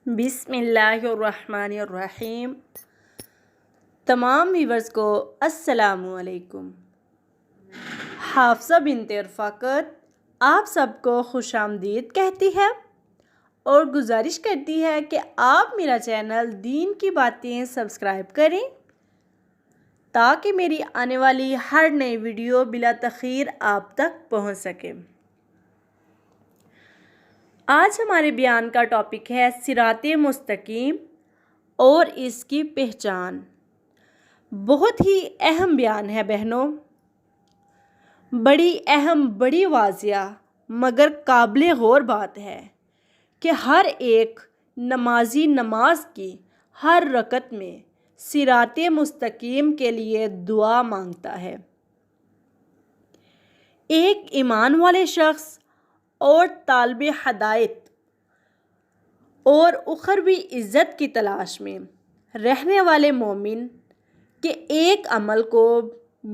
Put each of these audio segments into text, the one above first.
بسم اللہ الرحمن الرحیم۔ تمام ویورز کو السلام علیکم۔ حافظہ بنت رفاقت آپ سب کو خوش آمدید کہتی ہے اور گزارش کرتی ہے کہ آپ میرا چینل دین کی باتیں سبسکرائب کریں تاکہ میری آنے والی ہر نئی ویڈیو بلا تاخیر آپ تک پہنچ سکے۔ آج ہمارے بیان کا ٹاپک ہے صراط مستقیم اور اس کی پہچان۔ بہت ہی اہم بیان ہے بہنوں، بڑی اہم، بڑی واضح مگر قابل غور بات ہے کہ ہر ایک نمازی نماز کی ہر رکعت میں صراط مستقیم کے لیے دعا مانگتا ہے۔ ایک ایمان والے شخص اور طالب ہدایت اور اخروی عزت کی تلاش میں رہنے والے مومن کے ایک عمل کو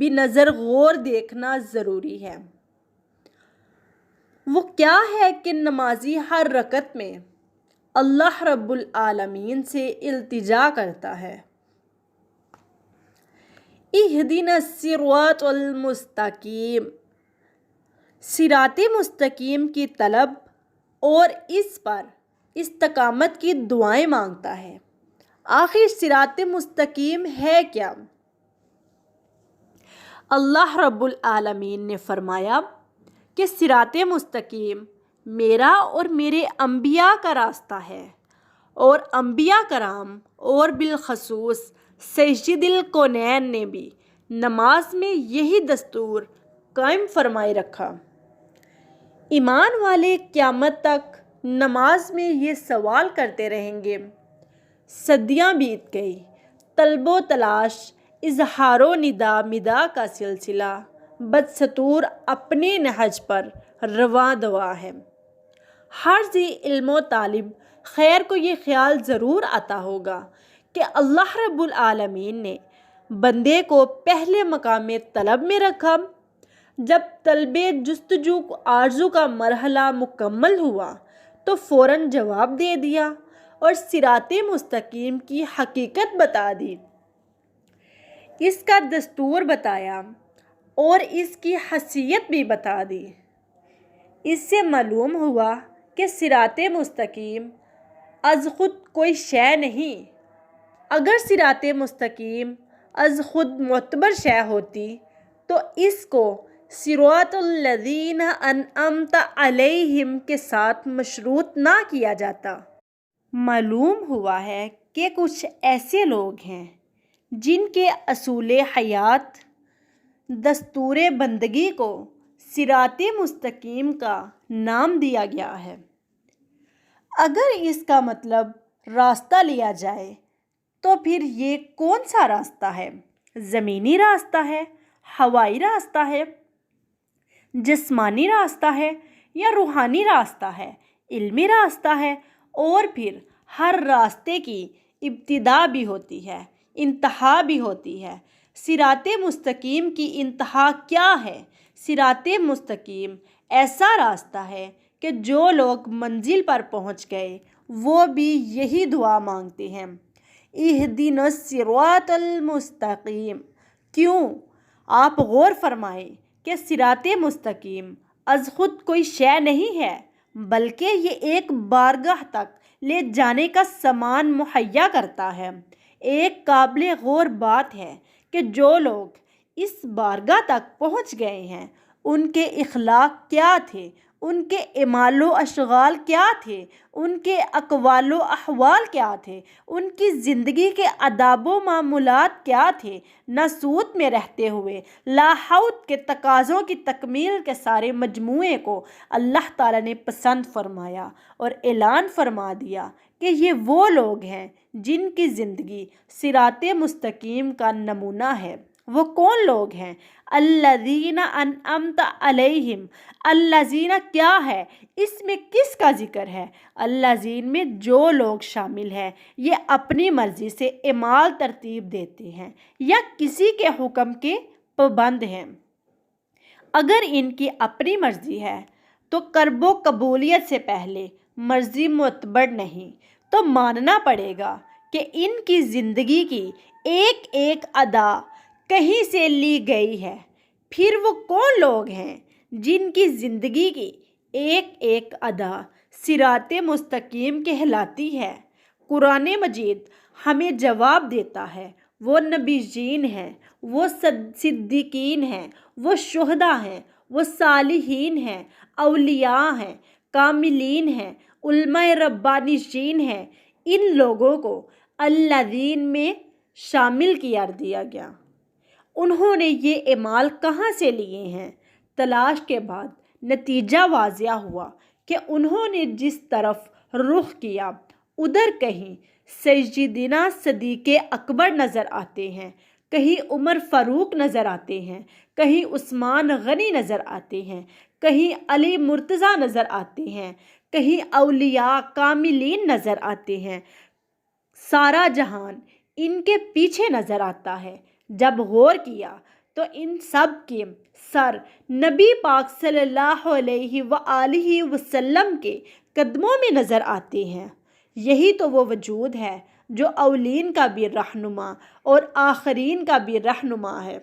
بنظر غور دیکھنا ضروری ہے۔ وہ کیا ہے کہ نمازی ہر رکعت میں اللہ رب العالمین سے التجا کرتا ہے، اہدنا الصراط المستقیم، صراط مستقیم کی طلب اور اس پر استقامت کی دعائیں مانگتا ہے۔ آخر صراط مستقیم ہے کیا؟ اللہ رب العالمین نے فرمایا کہ صراط مستقیم میرا اور میرے انبیاء کا راستہ ہے، اور انبیاء کرام اور بالخصوص سید الکونین نے بھی نماز میں یہی دستور قائم فرمائے رکھا۔ ایمان والے قیامت تک نماز میں یہ سوال کرتے رہیں گے۔ صدیاں بیت گئی، طلب و تلاش، اظہار و مداح کا سلسلہ بدستور اپنے نہج پر رواں دوا ہے۔ ہر ذی علم و طالب خیر کو یہ خیال ضرور آتا ہوگا کہ اللہ رب العالمین نے بندے کو پہلے مقام طلب میں رکھا۔ جب طلب جستجو آرزو کا مرحلہ مکمل ہوا تو فوراً جواب دے دیا اور صراط مستقیم کی حقیقت بتا دی، اس کا دستور بتایا اور اس کی حیثیت بھی بتا دی۔ اس سے معلوم ہوا کہ صراط مستقیم از خود کوئی شے نہیں۔ اگر صراط مستقیم از خود معتبر شے ہوتی تو اس کو صراط الذین انعمت علیہم کے ساتھ مشروط نہ کیا جاتا۔ معلوم ہوا ہے کہ کچھ ایسے لوگ ہیں جن کے اصول حیات، دستور بندگی کو صراط مستقیم کا نام دیا گیا ہے۔ اگر اس کا مطلب راستہ لیا جائے تو پھر یہ کون سا راستہ ہے؟ زمینی راستہ ہے، ہوائی راستہ ہے، جسمانی راستہ ہے یا روحانی راستہ ہے، علمی راستہ ہے؟ اور پھر ہر راستے کی ابتدا بھی ہوتی ہے، انتہا بھی ہوتی ہے۔ صراط مستقیم کی انتہا کیا ہے؟ صراط مستقیم ایسا راستہ ہے کہ جو لوگ منزل پر پہنچ گئے وہ بھی یہی دعا مانگتے ہیں، اہدنا الصراط المستقیم۔ کیوں؟ آپ غور فرمائیں کہ صراط مستقیم از خود کوئی شے نہیں ہے، بلکہ یہ ایک بارگاہ تک لے جانے کا سامان مہیا کرتا ہے۔ ایک قابل غور بات ہے کہ جو لوگ اس بارگاہ تک پہنچ گئے ہیں ان کے اخلاق کیا تھے، ان کے اعمال و اشغال کیا تھے، ان کے اقوال و احوال کیا تھے، ان کی زندگی کے آداب و معمولات کیا تھے۔ ناسوت میں رہتے ہوئے لاحول کے تقاضوں کی تکمیل کے سارے مجموعے کو اللہ تعالیٰ نے پسند فرمایا اور اعلان فرما دیا کہ یہ وہ لوگ ہیں جن کی زندگی صراط مستقیم کا نمونہ ہے۔ وہ کون لوگ ہیں؟ الذین انعمت علیہم۔ الذین کیا ہے؟ اس میں کس کا ذکر ہے؟ الذین میں جو لوگ شامل ہیں یہ اپنی مرضی سے اعمال ترتیب دیتے ہیں یا کسی کے حکم کے پابند ہیں۔ اگر ان کی اپنی مرضی ہے تو قرب و قبولیت سے پہلے مرضی معتبر نہیں۔ تو ماننا پڑے گا کہ ان کی زندگی کی ایک ایک ادا کہیں سے لی گئی ہے۔ پھر وہ کون لوگ ہیں جن کی زندگی کی ایک ایک ادا صراط مستقیم کہلاتی ہے؟ قرآن مجید ہمیں جواب دیتا ہے، وہ نبیین ہیں، وہ صدیقین ہیں، وہ شہداء ہیں، وہ صالحین ہیں، اولیاء ہیں، کاملین ہیں، علماء ربانیین ہیں۔ ان لوگوں کو الذین میں شامل کیا دیا گیا۔ انہوں نے یہ اعمال کہاں سے لیے ہیں؟ تلاش کے بعد نتیجہ واضح ہوا کہ انہوں نے جس طرف رخ کیا ادھر کہیں سیدنا صدیق اکبر نظر آتے ہیں، کہیں عمر فاروق نظر آتے ہیں، کہیں عثمان غنی نظر آتے ہیں، کہیں علی مرتضیٰ نظر آتے ہیں، کہیں اولیاء کاملین نظر آتے ہیں۔ سارا جہان ان کے پیچھے نظر آتا ہے۔ جب غور کیا تو ان سب کے سر نبی پاک صلی اللہ علیہ وآلہ وسلم کے قدموں میں نظر آتے ہیں۔ یہی تو وہ وجود ہے جو اولین کا بھی رہنما اور آخرین کا بھی رہنما ہے،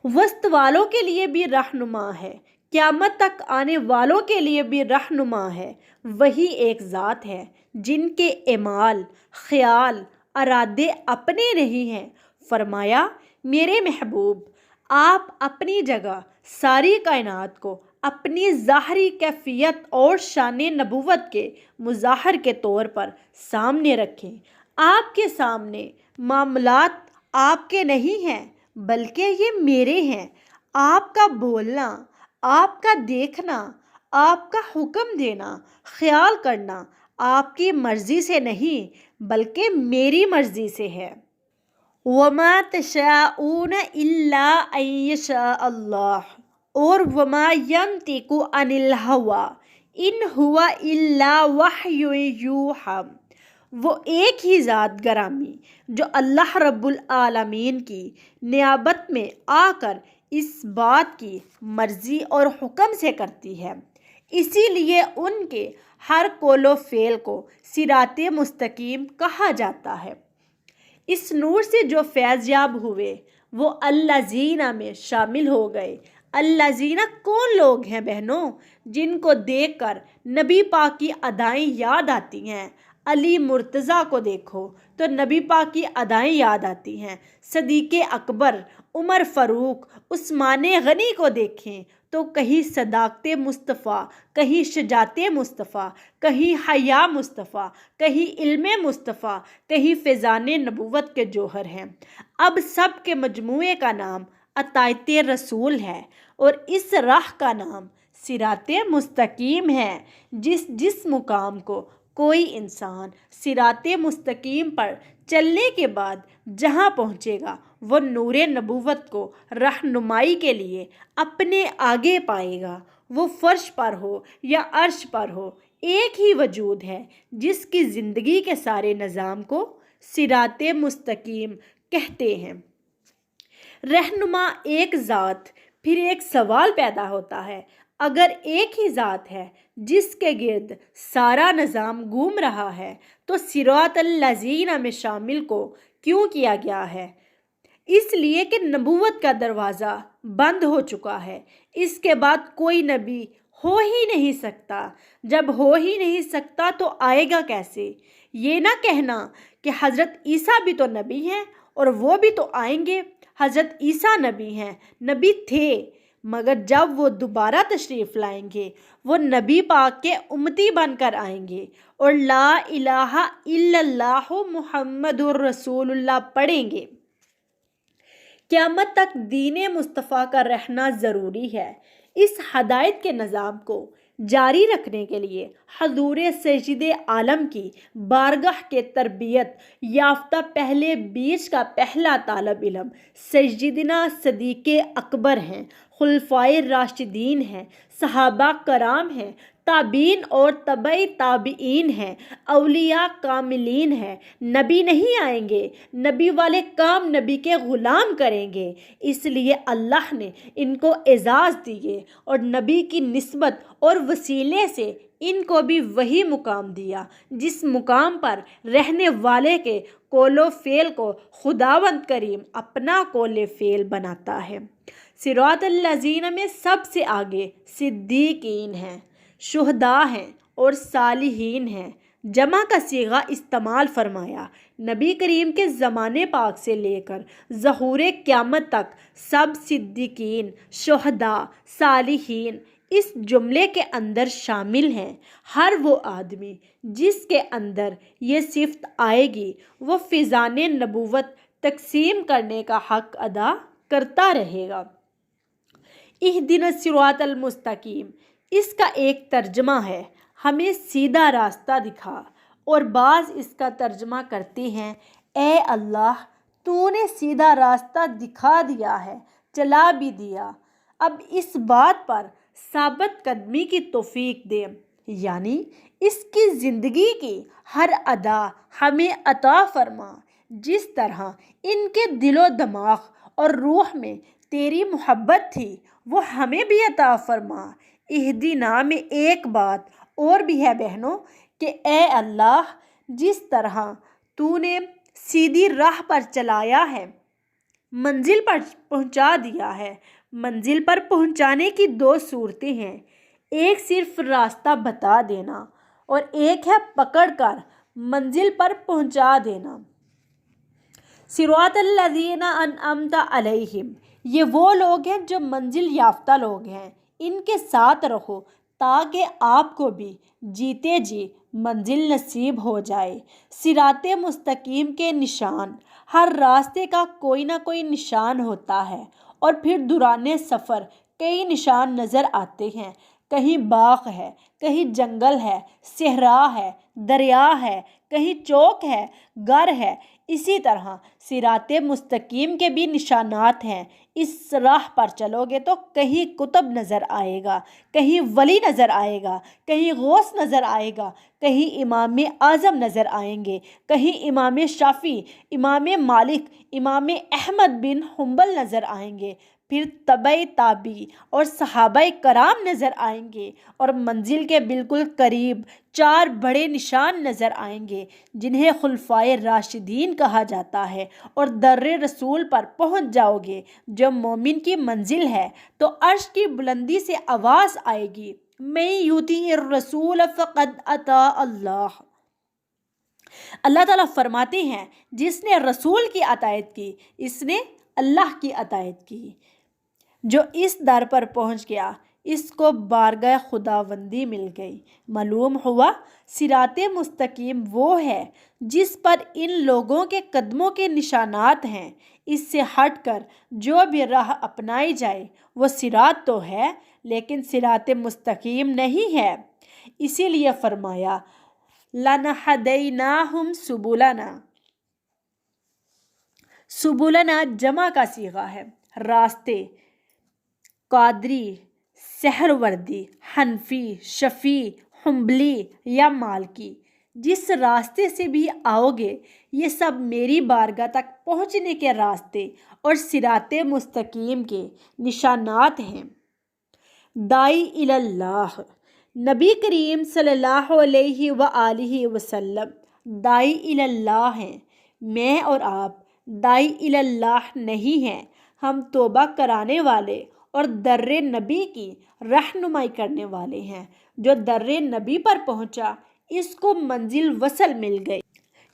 وسط والوں کے لیے بھی رہنما ہے، قیامت تک آنے والوں کے لیے بھی رہنما ہے۔ وہی ایک ذات ہے جن کے اعمال، خیال، ارادے اپنے نہیں ہیں۔ فرمایا، میرے محبوب، آپ اپنی جگہ ساری کائنات کو اپنی ظاہری کیفیت اور شان نبوت کے مظاہر کے طور پر سامنے رکھیں۔ آپ کے سامنے معاملات آپ کے نہیں ہیں بلکہ یہ میرے ہیں۔ آپ کا بولنا، آپ کا دیکھنا، آپ کا حکم دینا، خیال کرنا آپ کی مرضی سے نہیں بلکہ میری مرضی سے ہے۔ وَمَا تَشَاءُونَ إِلَّا أَن يَشَاءَ اللَّهُ اور وَمَا يَنطِقُ عَنِ الْهَوَىٰ إِنْ هُوَ إِلَّا وَحْيٌ يُوحَىٰ۔ وہ ایک ہی ذات گرامی جو اللہ رب العالمین کی نیابت میں آ کر اس بات کی مرضی اور حکم سے کرتی ہے، اسی لیے ان کے ہر قول و فعل کو صراط مستقیم کہا جاتا ہے۔ اس نور سے جو فیض یاب ہوئے وہ الذین میں شامل ہو گئے۔ الذین کون لوگ ہیں بہنوں؟ جن کو دیکھ کر نبی پاک کی ادائیں یاد آتی ہیں۔ علی مرتضیٰ کو دیکھو تو نبی پاک کی ادائیں یاد آتی ہیں۔ صدیق اکبر، عمر فاروق، عثمان غنی کو دیکھیں تو کہیں صداقت مصطفیٰ، کہیں شجاعت مصطفیٰ، کہیں حیا مصطفیٰ، کہیں علم مصطفیٰ، کہیں فیضان نبوت کے جوہر ہیں۔ اب سب کے مجموعے کا نام اطاعت رسول ہے اور اس راہ کا نام صراط مستقیم ہے۔ جس مقام کو کوئی انسان صراط مستقیم پر چلنے کے بعد جہاں پہنچے گا وہ نور نبوت کو رہنمائی کے لیے اپنے آگے پائے گا۔ وہ فرش پر ہو یا عرش پر ہو، ایک ہی وجود ہے جس کی زندگی کے سارے نظام کو صراط مستقیم کہتے ہیں۔ رہنما ایک ذات، پھر ایک سوال پیدا ہوتا ہے، اگر ایک ہی ذات ہے جس کے گرد سارا نظام گھوم رہا ہے تو صراط الذین میں شامل کو کیوں کیا گیا ہے؟ اس لیے کہ نبوت کا دروازہ بند ہو چکا ہے۔ اس کے بعد کوئی نبی ہو ہی نہیں سکتا۔ جب ہو ہی نہیں سکتا تو آئے گا کیسے؟ یہ نہ کہنا کہ حضرت عیسیٰ بھی تو نبی ہیں اور وہ بھی تو آئیں گے۔ حضرت عیسیٰ نبی ہیں، نبی تھے، مگر جب وہ دوبارہ تشریف لائیں گے وہ نبی پاک کے امتی بن کر آئیں گے اور لا الہ الا اللہ محمد الرسول اللہ پڑھیں گے۔ قیامت تک دین مصطفیٰ کا رہنا ضروری ہے۔ اس ہدایت کے نظام کو جاری رکھنے کے لیے حضور سید عالم کی بارگاہ کے تربیت یافتہ پہلے بیچ کا پہلا طالب علم سیدنا صدیق اکبر ہیں، خلفائے راشدین ہیں، صحابہ کرام ہیں، تابعین اور تبع تابعین ہیں، اولیاء کاملین ہیں۔ نبی نہیں آئیں گے، نبی والے کام نبی کے غلام کریں گے۔ اس لیے اللہ نے ان کو اعزاز دیے اور نبی کی نسبت اور وسیلے سے ان کو بھی وہی مقام دیا جس مقام پر رہنے والے کے قول و فعل کو خداوند کریم اپنا قول فعل بناتا ہے۔ صراط الذین میں سب سے آگے صدیقین ہیں، شہداء ہیں اور صالحین ہیں۔ جمع کا صیغہ استعمال فرمایا۔ نبی کریم کے زمانے پاک سے لے کر ظہور قیامت تک سب صدیقین، شہداء، صالحین اس جملے کے اندر شامل ہیں۔ ہر وہ آدمی جس کے اندر یہ صفت آئے گی وہ فیضان نبوت تقسیم کرنے کا حق ادا کرتا رہے گا۔ اہدنا الصراط المستقیم اس کا ایک ترجمہ ہے ہمیں سیدھا راستہ دکھا، اور بعض اس کا ترجمہ کرتے ہیں اے اللہ تو نے سیدھا راستہ دکھا دیا ہے، چلا بھی دیا، اب اس بات پر ثابت قدمی کی توفیق دے، یعنی اس کی زندگی کی ہر ادا ہمیں عطا فرما، جس طرح ان کے دل و دماغ اور روح میں تیری محبت تھی وہ ہمیں بھی عطا فرما۔ اہدنا میں ایک بات اور بھی ہے بہنوں کہ اے اللہ جس طرح تو نے سیدھی راہ پر چلایا ہے، منزل پر پہنچا دیا ہے۔ منزل پر پہنچانے کی دو صورتیں ہیں، ایک صرف راستہ بتا دینا اور ایک ہے پکڑ کر منزل پر پہنچا دینا۔ صراط الذین انعمت علیہم یہ وہ لوگ ہیں جو منزل یافتہ لوگ ہیں، ان کے ساتھ رہو تاکہ آپ کو بھی جیتے جی منزل نصیب ہو جائے۔ صراط مستقیم کے نشان، ہر راستے کا کوئی نہ کوئی نشان ہوتا ہے، اور پھر دوران سفر کئی نشان نظر آتے ہیں، کہیں باغ ہے، کہیں جنگل ہے، صحرا ہے، دریا ہے، کہیں چوک ہے، گھر ہے۔ اسی طرح صراط مستقیم کے بھی نشانات ہیں۔ اس راہ پر چلو گے تو کہیں قطب نظر آئے گا، کہیں ولی نظر آئے گا، کہیں غوث نظر آئے گا، کہیں امام اعظم نظر آئیں گے، کہیں امام شافعی، امام مالک، امام احمد بن حنبل نظر آئیں گے، پھر تبع تابعی اور صحابہ کرام نظر آئیں گے، اور منزل کے بالکل قریب 4 بڑے نشان نظر آئیں گے جنہیں خلفائے راشدین کہا جاتا ہے، اور در رسول پر پہنچ جاؤ گے جو مومن کی منزل ہے تو عرش کی بلندی سے آواز آئے گی من یطیع الرسول فقد اطاع اللہ۔ اللہ تعالیٰ فرماتے ہیں جس نے رسول کی اطاعت کی اس نے اللہ کی اطاعت کی۔ جو اس در پر پہنچ گیا اس کو بارگاہ خداوندی مل گئی۔ معلوم ہوا صراط مستقیم وہ ہے جس پر ان لوگوں کے قدموں کے نشانات ہیں۔ اس سے ہٹ کر جو بھی راہ اپنائی جائے وہ صراط تو ہے لیکن صراط مستقیم نہیں ہے۔ اسی لیے فرمایا لَنَهَدَيْنَاهُمْ سُبُلَنَا۔ سبلنا جمع کا صیغہ ہے، راستے، قادری، سہروردی، حنفی، شفیع، حنبلی یا مالکی، جس راستے سے بھی آؤ گے یہ سب میری بارگاہ تک پہنچنے کے راستے اور صراط مستقیم کے نشانات ہیں۔ داعی اللہ، نبی کریم صلی اللہ علیہ وآلہ وسلم داعی اللہ ہیں۔ میں اور آپ داعی اللہ نہیں ہیں، ہم توبہ کرانے والے اور در نبی کی رہنمائی کرنے والے ہیں۔ جو در نبی پر پہنچا اس کو منزل وصل مل گئی۔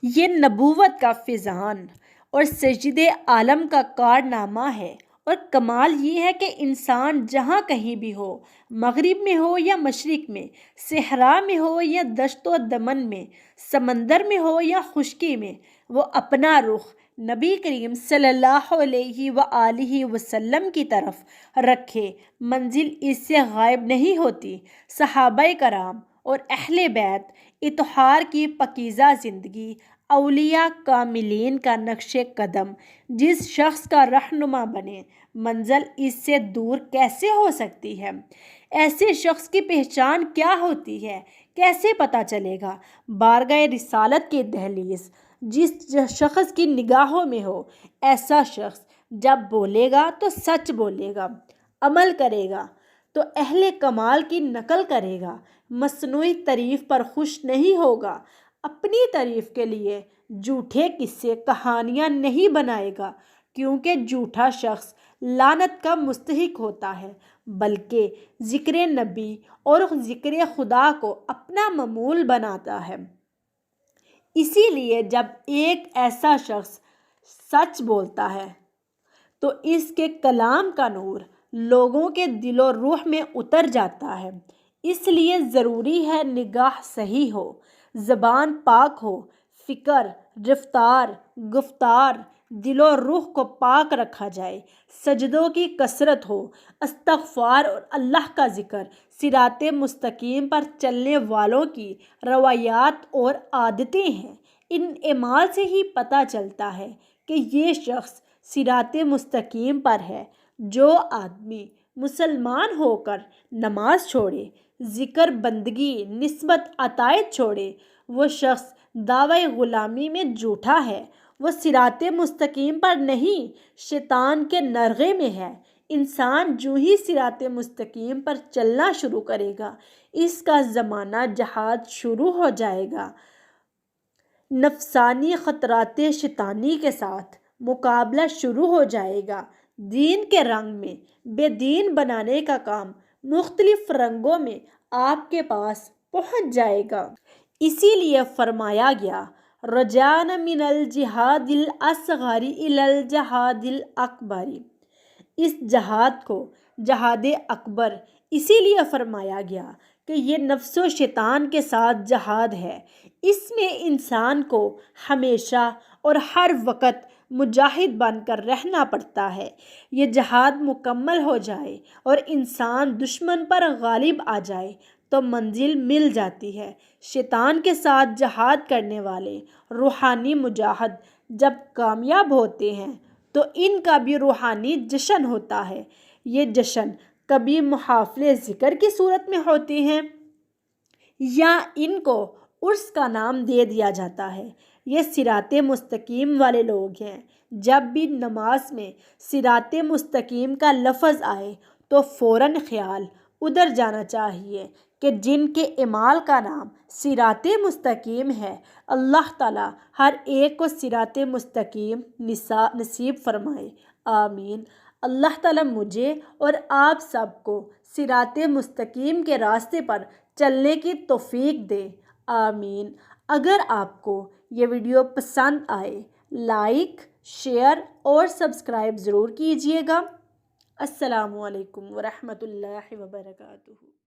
یہ نبوت کا فیضان اور سید عالم کا کارنامہ ہے، اور کمال یہ ہے کہ انسان جہاں کہیں بھی ہو، مغرب میں ہو یا مشرق میں، صحرا میں ہو یا دشت و دمن میں، سمندر میں ہو یا خشکی میں، وہ اپنا رخ نبی کریم صلی اللہ علیہ وآلہ وسلم کی طرف رکھے، منزل اس سے غائب نہیں ہوتی۔ صحابہ کرام اور اہل بیت اطہار کی پاکیزہ زندگی، اولیاء کاملین کا نقش قدم جس شخص کا رہنما بنے، منزل اس سے دور کیسے ہو سکتی ہے؟ ایسے شخص کی پہچان کیا ہوتی ہے؟ کیسے پتہ چلے گا؟ بارگاہ رسالت کی دہلیز جس شخص کی نگاہوں میں ہو، ایسا شخص جب بولے گا تو سچ بولے گا، عمل کرے گا تو اہل کمال کی نقل کرے گا، مصنوعی تعریف پر خوش نہیں ہوگا، اپنی تعریف کے لیے جھوٹے قصے کہانیاں نہیں بنائے گا، کیونکہ جھوٹا شخص لعنت کا مستحق ہوتا ہے، بلکہ ذکر نبی اور ذکر خدا کو اپنا معمول بناتا ہے۔ اسی لیے جب ایک ایسا شخص سچ بولتا ہے تو اس کے کلام کا نور لوگوں کے دل و روح میں اتر جاتا ہے۔ اس لیے ضروری ہے نگاہ صحیح ہو، زبان پاک ہو، فکر، رفتار، گفتار، دل و روح کو پاک رکھا جائے، سجدوں کی کثرت ہو، استغفار اور اللہ کا ذکر، صراط مستقیم پر چلنے والوں کی روایات اور عادتیں ہیں۔ ان اعمال سے ہی پتہ چلتا ہے کہ یہ شخص صراط مستقیم پر ہے۔ جو آدمی مسلمان ہو کر نماز چھوڑے، ذکر، بندگی، نسبت، عطائیت چھوڑے، وہ شخص دعوی غلامی میں جھوٹا ہے، وہ صراط مستقیم پر نہیں، شیطان کے نرغے میں ہے۔ انسان جو ہی صراط مستقیم پر چلنا شروع کرے گا، اس کا زمانہ جہاد شروع ہو جائے گا۔ نفسانی خطرات شیطانی کے ساتھ مقابلہ شروع ہو جائے گا۔ دین کے رنگ میں بے دین بنانے کا کام مختلف رنگوں میں آپ کے پاس پہنچ جائے گا۔ اسی لیے فرمایا گیا، رجعن من الجہاد الاصغر الی الجہاد الاکبر۔ اس جہاد کو جہاد اکبر اسی لیے فرمایا گیا کہ یہ نفس و شیطان کے ساتھ جہاد ہے۔ اس میں انسان کو ہمیشہ اور ہر وقت مجاہد بن کر رہنا پڑتا ہے۔ یہ جہاد مکمل ہو جائے اور انسان دشمن پر غالب آ جائے تو منزل مل جاتی ہے۔ شیطان کے ساتھ جہاد کرنے والے روحانی مجاہد جب کامیاب ہوتے ہیں تو ان کا بھی روحانی جشن ہوتا ہے۔ یہ جشن کبھی محافل ذکر کی صورت میں ہوتے ہیں یا ان کو عرس کا نام دے دیا جاتا ہے۔ یہ صراط مستقیم والے لوگ ہیں۔ جب بھی نماز میں صراط مستقیم کا لفظ آئے تو فوراً خیال ادھر جانا چاہیے کہ جن کے اعمال کا نام صراط مستقیم ہے، اللہ تعالیٰ ہر ایک کو صراط مستقیم نصیب فرمائے، آمین۔ اللہ تعالیٰ مجھے اور آپ سب کو صراط مستقیم کے راستے پر چلنے کی توفیق دے، آمین۔ اگر آپ کو یہ ویڈیو پسند آئے، لائک، شیئر اور سبسکرائب ضرور کیجیے گا۔ السلام علیکم ورحمۃ اللہ وبرکاتہ۔